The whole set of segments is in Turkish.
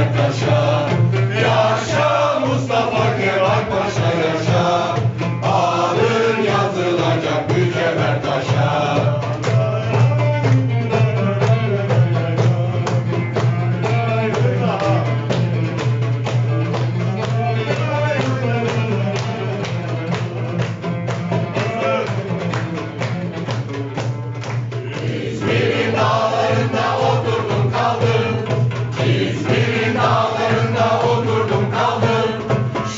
Mücevher taşa. Yaşa Mustafa Kemal Paşa yaşa. Adın yazılacak mücevher taşa. İzmir'in dağlarında oturdum kaldım. İzmir'in dağlarında oturdum kaldım.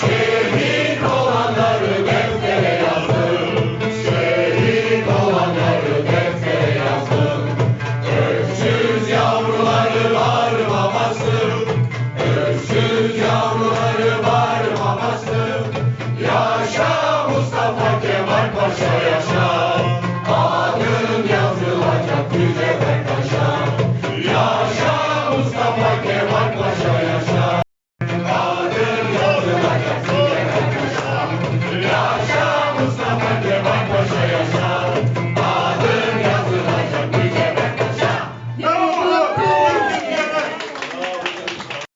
Şehit olanları deftere yazdım. Şehit olanları deftere yazdım. Öksüz yavruları bağrıma bastım. Öksüz yavruları bağrıma bastım. Yaşa Mustafa Kemal Paşa yaşa. Adın yazılacak mücevher taşa. Yaşa Mustafa Kemal Paşa yaşa.